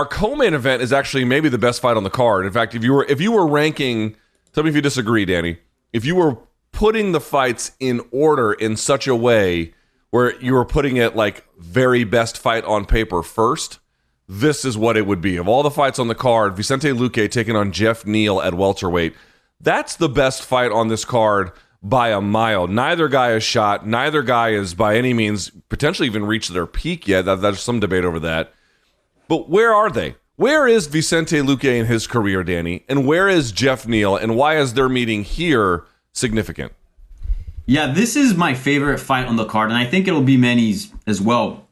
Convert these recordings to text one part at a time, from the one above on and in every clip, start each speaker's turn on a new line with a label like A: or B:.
A: our co-main event is actually maybe the best fight on the card. In fact, if you were ranking, tell me if you disagree, Danny. If you were putting the fights in order in such a way where you were putting it like very best fight on paper first, this is what it would be. Of all the fights on the card, Vicente Luque taking on Geoff Neal at welterweight. That's the best fight on this card by a mile. Neither guy is shot. Neither guy is by any means potentially even reached their peak yet. There's some debate over that. But where are they? Where is Vicente Luque in his career, Danny? And where is Geoff Neal? And why is their meeting here significant?
B: Yeah, this is my favorite fight on the card, and I think it'll be many's as well.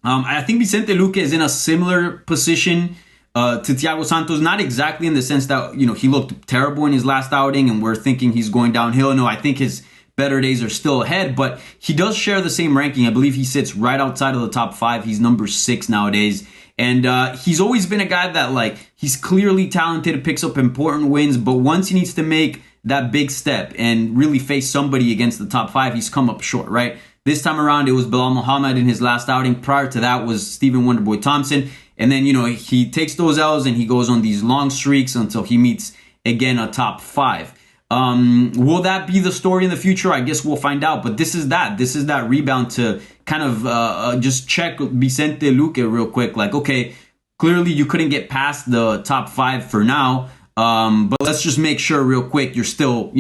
B: I think Vicente Luque is in a similar position to Thiago Santos, not exactly in the sense that, he looked terrible in his last outing and we're thinking he's going downhill. No, I think his better days are still ahead, but he does share the same ranking. I believe he sits right outside of the top 5. He's number 6 nowadays. And he's always been a guy that, he's clearly talented, picks up important wins, but once he needs to make that big step and really face somebody against the top 5, he's come up short, right? This time around, it was Bilal Muhammad in his last outing. Prior to that was Stephen Wonderboy Thompson. And then, he takes those L's and he goes on these long streaks until he meets, again, a top 5. Will that be the story in the future? I guess we'll find out. But this is that rebound to kind of just check Vicente Luque real quick. Okay, clearly you couldn't get past the top 5 for now. But let's just make sure real quick you're still,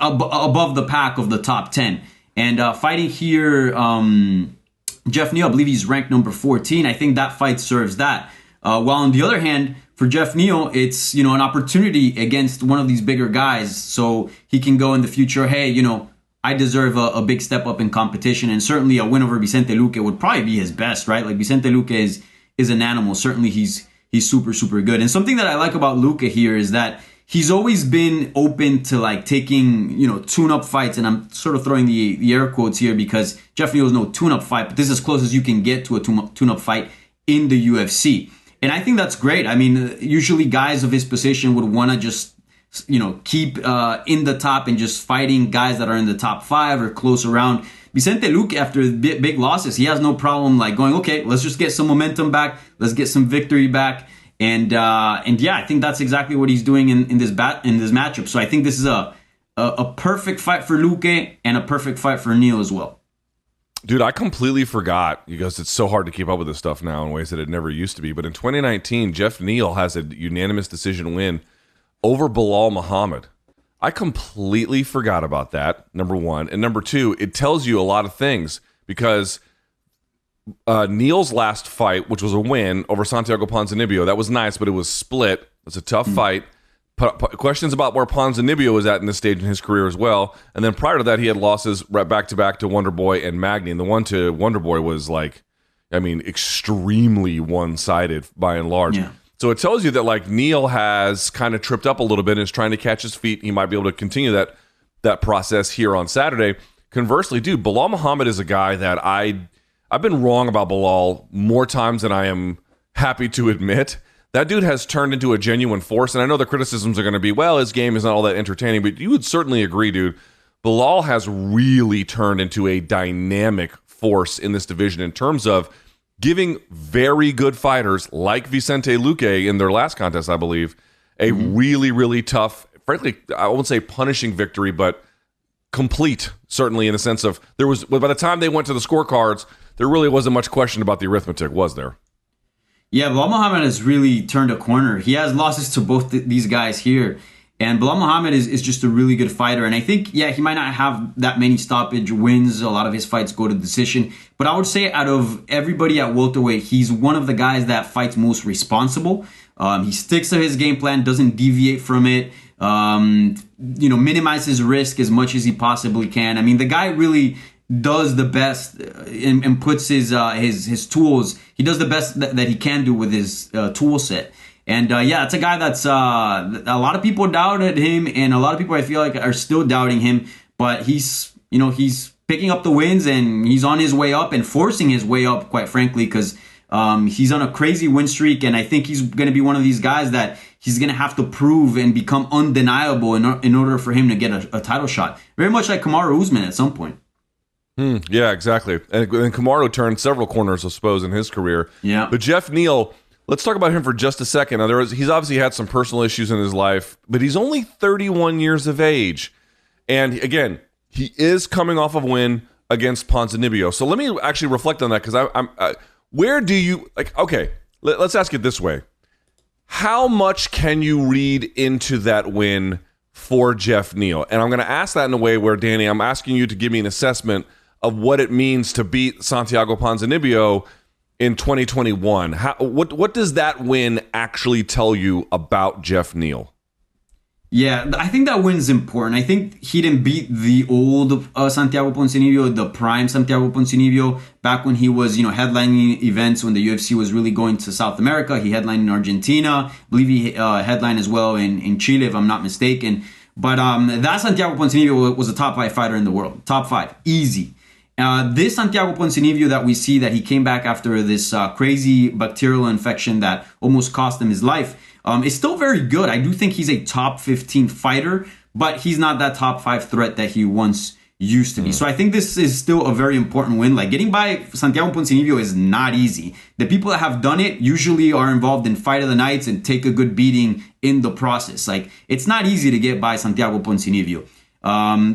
B: above the pack of the top 10. And fighting here, Geoff Neal, I believe he's ranked number 14. I think that fight serves that. While on the other hand, for Geoff Neal, it's, an opportunity against one of these bigger guys. So he can go in the future, hey, I deserve a big step up in competition. And certainly a win over Vicente Luque would probably be his best, right? Vicente Luque is an animal. Certainly he's super, super good. And something that I like about Luque here is that he's always been open to taking, tune-up fights. And I'm sort of throwing the air quotes here because Geoff Neal is no tune-up fight, but this is as close as you can get to a tune-up fight in the UFC. And I think that's great. I mean, usually guys of his position would want to just, keep in the top and just fighting guys that are in the top 5 or close around. Vicente Luque, after big losses, he has no problem going, okay, let's just get some momentum back. Let's get some victory back. And yeah, I think that's exactly what he's doing in this matchup. So I think this is a perfect fight for Luque and a perfect fight for Neal as well.
A: Dude, I completely forgot because it's so hard to keep up with this stuff now in ways that it never used to be. But in 2019, Geoff Neal has a unanimous decision win over Bilal Muhammad. I completely forgot about that, number one. And number two, it tells you a lot of things because Neal's last fight, which was a win over Santiago Ponzinibbio, that was nice, but it was split. It's a tough fight. Questions about where Ponzinibbio was at in this stage in his career as well. And then prior to that, he had losses right back-to-back to Wonderboy and Magny. And the one to Wonderboy was extremely one-sided by and large. Yeah. So it tells you that Neal has kind of tripped up a little bit and is trying to catch his feet. He might be able to continue that process here on Saturday. Conversely, dude, Bilal Muhammad is a guy that I've been wrong about Bilal more times than I am happy to admit. That dude has turned into a genuine force, and I know the criticisms are going to be, well, his game is not all that entertaining, but you would certainly agree, dude. Bilal has really turned into a dynamic force in this division in terms of giving very good fighters like Vicente Luque in their last contest, I believe, a really, really tough, frankly, I won't say punishing victory, but complete, certainly in the sense of by the time they went to the scorecards, there really wasn't much question about the arithmetic, was there?
B: Yeah, Bilal Muhammad has really turned a corner. He has losses to both these guys here. And Bilal Muhammad is just a really good fighter. And I think, yeah, he might not have that many stoppage wins. A lot of his fights go to decision. But I would say out of everybody at welterweight, he's one of the guys that fights most responsible. He sticks to his game plan, doesn't deviate from it. Minimizes risk as much as he possibly can. I mean, the guy really does the best and puts his tools. He does the best that he can do with his tool set. And it's a guy that's a lot of people doubted him, and a lot of people I feel like are still doubting him. But he's picking up the wins, and he's on his way up and forcing his way up, quite frankly, because he's on a crazy win streak, and I think he's going to be one of these guys that he's going to have to prove and become undeniable in order for him to get a title shot. Very much like Kamaru Usman at some point.
A: Yeah, exactly. And Kamaru turned several corners, I suppose, in his career.
B: Yeah.
A: But Geoff Neal, Let's talk about him for just a second. Now, he's obviously had some personal issues in his life, but he's only 31 years of age. And again, he is coming off of a win against Ponzinibbio. So let me actually reflect on that, because where do you, okay, let's ask it this way. How much can you read into that win for Geoff Neal? And I'm going to ask that in a way where, Danny, I'm asking you to give me an assessment of what it means to beat Santiago Ponzinibbio in 2021. What does that win actually tell you about Geoff Neal?
B: Yeah, I think that win's important. I think he didn't beat the old Santiago Ponzinibbio, the prime Santiago Ponzinibbio, back when he was, headlining events when the UFC was really going to South America. He headlined in Argentina. I believe he headlined as well in Chile, if I'm not mistaken. But that Santiago Ponzinibbio was a top 5 fighter in the world. Top 5. Easy. This Santiago Ponzinibbio that we see that he came back after this crazy bacterial infection that almost cost him his life is still very good. I do think he's a top 15 fighter, but he's not that top 5 threat that he once used to be. So I think this is still a very important win. Like, getting by Santiago Ponzinibbio is not easy. The people that have done it usually are involved in fight of the nights and take a good beating in the process. Like, it's not easy to get by Santiago Ponzinibbio.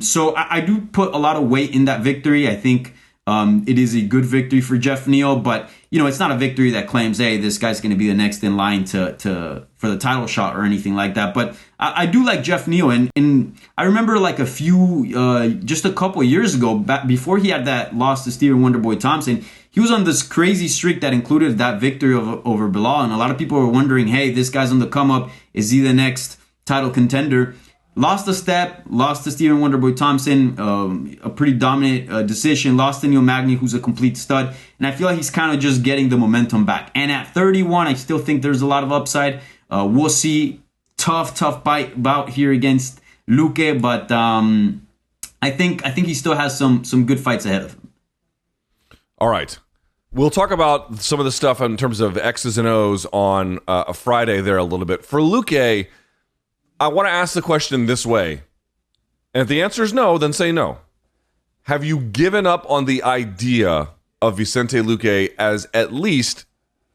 B: So I do put a lot of weight in that victory. I think it is a good victory for Geoff Neal, but it's not a victory that claims, hey, this guy's going to be the next in line to for the title shot or anything like that. But I do like Geoff Neal, and I remember like just a couple years ago, back before he had that loss to Stephen Wonderboy Thompson, he was on this crazy streak that included that victory over Bilal, and a lot of people were wondering, hey, this guy's on the come up. Is he the next title contender? Lost a step, lost to Stephen Wonderboy Thompson, a pretty dominant decision. Lost to Neil Magny, who's a complete stud. And I feel like he's kind of just getting the momentum back. And at 31, I still think there's a lot of upside. We'll see. Tough bout here against Luque, but I think he still has some good fights ahead of him.
A: All right. We'll talk about some of the stuff in terms of X's and O's on a Friday there a little bit. For Luque, I want to ask the question this way. And if the answer is no, then say no. Have you given up on the idea of Vicente Luque as at least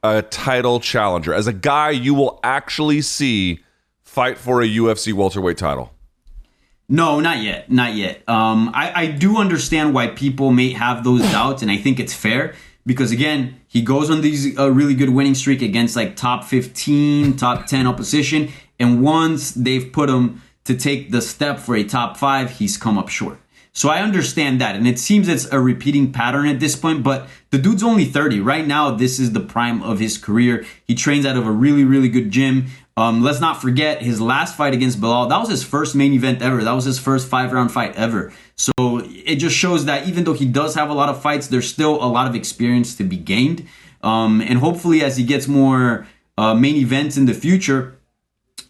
A: a title challenger, as a guy you will actually see fight for a UFC welterweight title?
B: No, not yet. Not yet. I do understand why people may have those doubts, and I think it's fair. Because again, he goes on these really good winning streak against like top 15, top 10 opposition. And once they've put him to take the step for a top 5, he's come up short. So I understand that. And it seems it's a repeating pattern at this point. But the dude's only 30. Right now, this is the prime of his career. He trains out of a really, really good gym. Let's not forget his last fight against Bilal. That was his first main event ever. That was his first 5-round fight ever. So it just shows that even though he does have a lot of fights, there's still a lot of experience to be gained. And hopefully as he gets more main events in the future,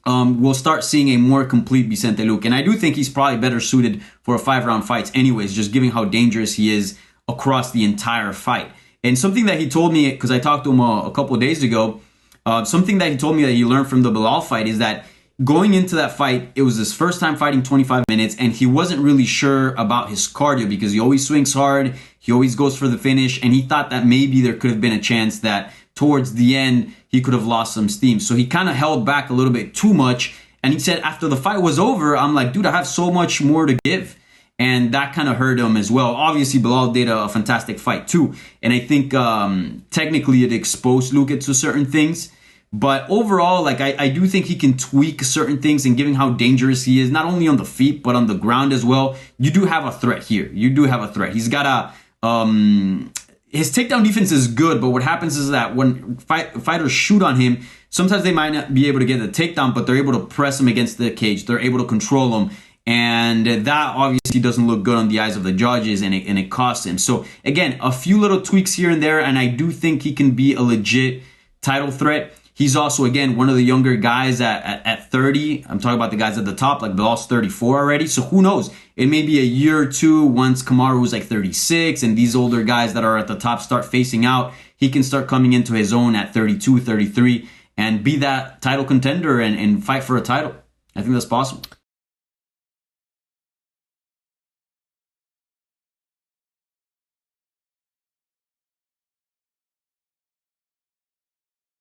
B: we'll start seeing a more complete Vicente Luque. And I do think he's probably better suited for a 5-round fights anyways, just given how dangerous he is across the entire fight. And something that he told me, because I talked to him a couple of days ago, something that he told me that he learned from the Bilal fight is that going into that fight, it was his first time fighting 25 minutes, and he wasn't really sure about his cardio because he always swings hard, he always goes for the finish, and he thought that maybe there could have been a chance that towards the end, he could have lost some steam. So he kind of held back a little bit too much, and he said after the fight was over, I'm like, dude, I have so much more to give. And that kind of hurt him as well. Obviously, Bilal did a fantastic fight too. And I think technically it exposed Luque to certain things. But overall, like I do think he can tweak certain things, and given how dangerous he is, not only on the feet, but on the ground as well, you do have a threat here. You do have a threat. He's got his takedown defense is good, but what happens is that when fighters shoot on him, sometimes they might not be able to get the takedown, but they're able to press him against the cage. They're able to control him. And that obviously doesn't look good on the eyes of the judges, and it costs him. So again, a few little tweaks here and there, and I do think he can be a legit title threat. He's also, again, one of the younger guys at 30. I'm talking about the guys at the top, like Bilal's 34 already. So who knows? It may be a year or two once Kamaru's like 36 and these older guys that are at the top start facing out. He can start coming into his own at 32, 33 and be that title contender and fight for a title. I think that's possible.